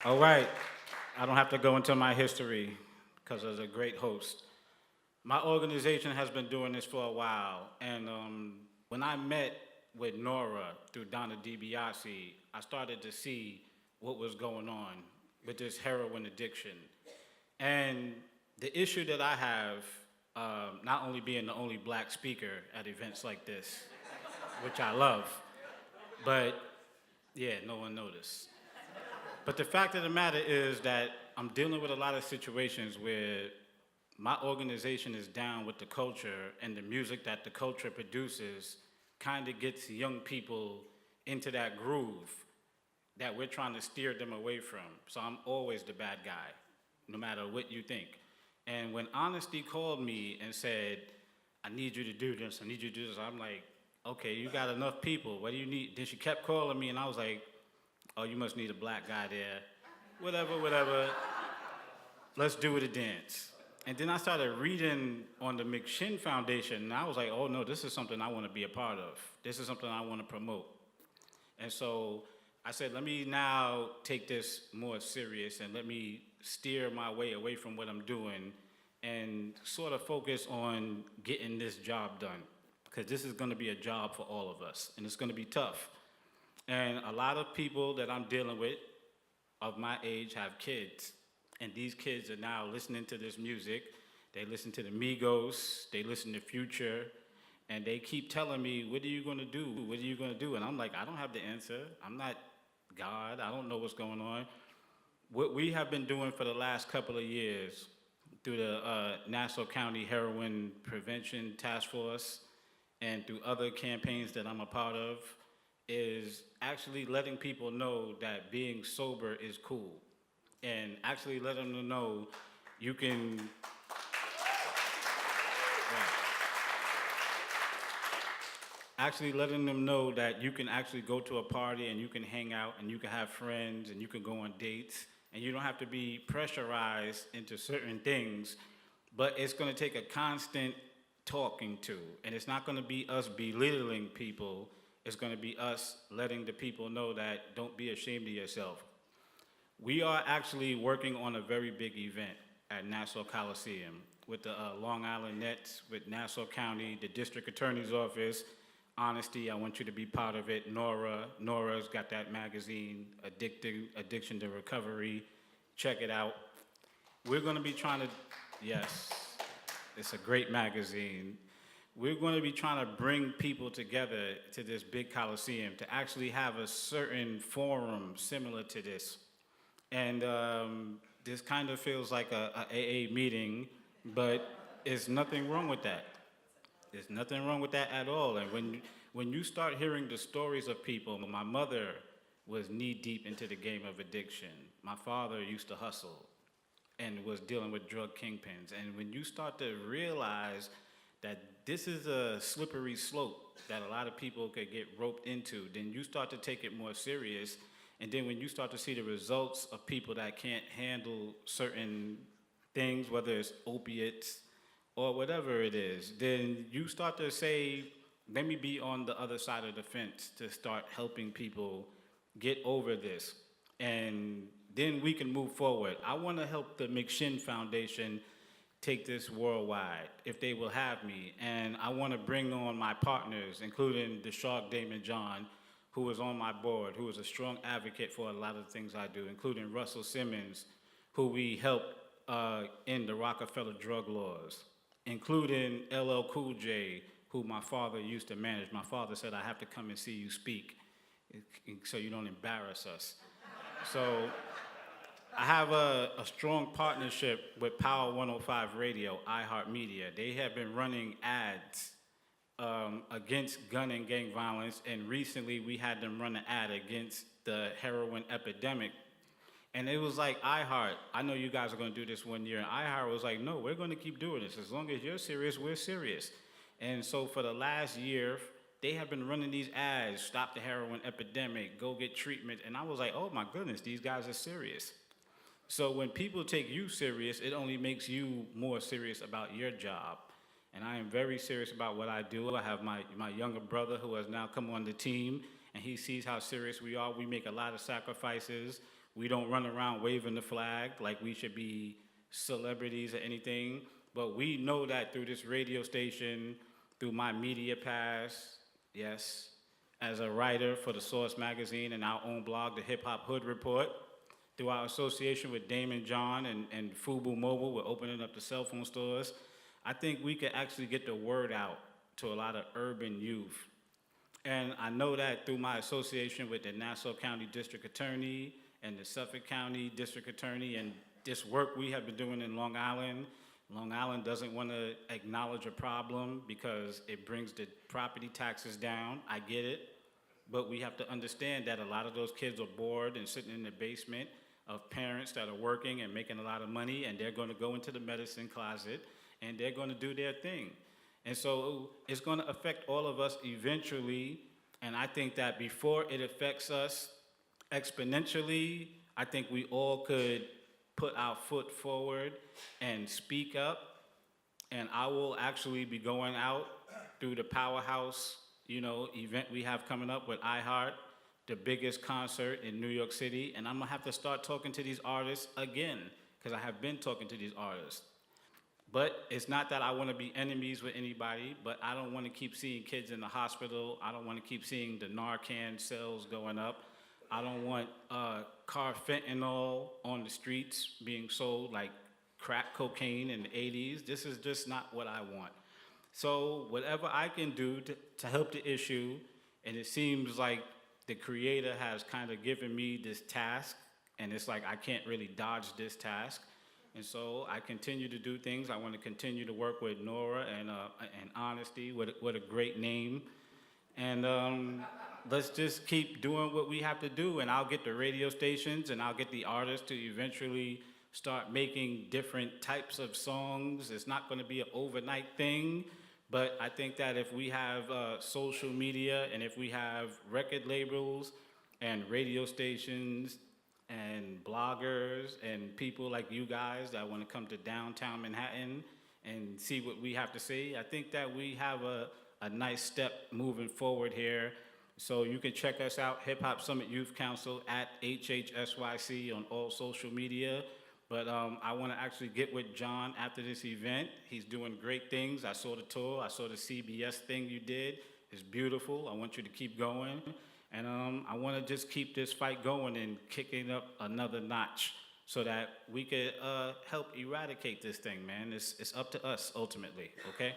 All right. I don't have to go into my history because as a great host. My organization has been doing this for a while, and when I met with Nora through Donna DiBiase, I started to see what was going on with this heroin addiction. And the issue that I have, not only being the only black speaker at events like this, which I love, but yeah, no one noticed. But the fact of the matter is that I'm dealing with a lot of situations where my organization is down with the culture, and the music that the culture produces kind of gets young people into that groove that we're trying to steer them away from. So I'm always the bad guy, no matter what you think. And when Honesty called me and said, I need you to do this, I need you to do this, I'm like, okay, you got enough people, what do you need? Then she kept calling me, and I was like, oh, you must need a black guy there. Whatever, whatever. Let's do it a dance. And then I started reading on the McShin Foundation, and I was like, oh no, this is something I want to be a part of. This is something I want to promote. And so I said, let me now take this more serious and let me steer my way away from what I'm doing and sort of focus on getting this job done. Because this is going to be a job for all of us, and it's going to be tough. And a lot of people that I'm dealing with of my age have kids. And these kids are now listening to this music. They listen to the Migos, they listen to Future, and they keep telling me, what are you gonna do? What are you gonna do? And I'm like, I don't have the answer. I'm not God, I don't know what's going on. What we have been doing for the last couple of years through the Nassau County Heroin Prevention Task Force and through other campaigns that I'm a part of is actually letting people know that being sober is cool, and actually letting them know you can, right, actually letting them know that you can actually go to a party and you can hang out and you can have friends and you can go on dates and you don't have to be pressurized into certain things, but it's going to take a constant talking to, and it's not going to be us belittling people. It's going to be us letting the people know that don't be ashamed of yourself. We are actually working on a very big event at Nassau Coliseum with the Long Island Nets, with Nassau County, the District Attorney's Office. Honesty, I want you to be part of it. Nora's got that magazine, Addiction to Recovery. Check it out. We're going to be trying to, yes, it's a great magazine. We're going to be trying to bring people together to this big coliseum to actually have a certain forum similar to this. And this kind of feels like a AA meeting, but there's nothing wrong with that. There's nothing wrong with that at all. And when you start hearing the stories of people, my mother was knee deep into the game of addiction. My father used to hustle and was dealing with drug kingpins. And when you start to realize that this is a slippery slope that a lot of people could get roped into, then you start to take it more serious. And then when you start to see the results of people that can't handle certain things, whether it's opiates or whatever it is, then you start to say, let me be on the other side of the fence to start helping people get over this. And then we can move forward. I want to help the McShin Foundation take this worldwide, if they will have me. And I want to bring on my partners, including the Shark Damon John, who is on my board, who is a strong advocate for a lot of the things I do, including Russell Simmons, who we helped end the Rockefeller drug laws, including LL Cool J, who my father used to manage. My father said, I have to come and see you speak so you don't embarrass us. So I have a strong partnership with Power 105 Radio, iHeartMedia. They have been running ads against gun and gang violence, and recently we had them run an ad against the heroin epidemic. And it was like, iHeart, I know you guys are going to do this one year. And iHeart was like, no, we're going to keep doing this. As long as you're serious, we're serious. And so for the last year, they have been running these ads, stop the heroin epidemic, go get treatment. And I was like, oh my goodness, these guys are serious. So when people take you serious, it only makes you more serious about your job. And I am very serious about what I do. I have my younger brother who has now come on the team, and he sees how serious we are. We make a lot of sacrifices. We don't run around waving the flag like we should be celebrities or anything. But we know that through this radio station, through my media pass, yes, as a writer for the Source magazine and our own blog, the Hip Hop Hood Report, through our association with Damon John and Fubu Mobile, we're opening up the cell phone stores. I think we could actually get the word out to a lot of urban youth. And I know that through my association with the Nassau County District Attorney and the Suffolk County District Attorney and this work we have been doing in Long Island doesn't want to acknowledge a problem because it brings the property taxes down. I get it. But we have to understand that a lot of those kids are bored and sitting in the basement of parents that are working and making a lot of money, and they're going to go into the medicine closet and they're going to do their thing. And so it's going to affect all of us eventually. And I think that before it affects us exponentially, I think we all could put our foot forward and speak up. And I will actually be going out through the Powerhouse, event we have coming up with iHeart, the biggest concert in New York City. And I'm gonna have to start talking to these artists again, because I have been talking to these artists. But it's not that I want to be enemies with anybody, but I don't want to keep seeing kids in the hospital. I don't want to keep seeing the Narcan sales going up. I don't want carfentanil on the streets being sold like crack cocaine in the 80s. This is just not what I want. So whatever I can do to help the issue, and it seems like the Creator has kind of given me this task, and it's like I can't really dodge this task. And so I continue to do things. I want to continue to work with Nora and Honesty. What a great name. And let's just keep doing what we have to do. And I'll get the radio stations and I'll get the artists to eventually start making different types of songs. It's not going to be an overnight thing. But I think that if we have social media and if we have record labels and radio stations and bloggers and people like you guys that want to come to downtown Manhattan and see what we have to say, I think that we have a nice step moving forward here. So you can check us out, Hip Hop Summit Youth Council at HHSYC on all social media. But I want to actually get with John after this event. He's doing great things. I saw the tour. I saw the CBS thing you did. It's beautiful. I want you to keep going. And I want to just keep this fight going and kicking up another notch so that we could help eradicate this thing, man. It's up to us ultimately, okay?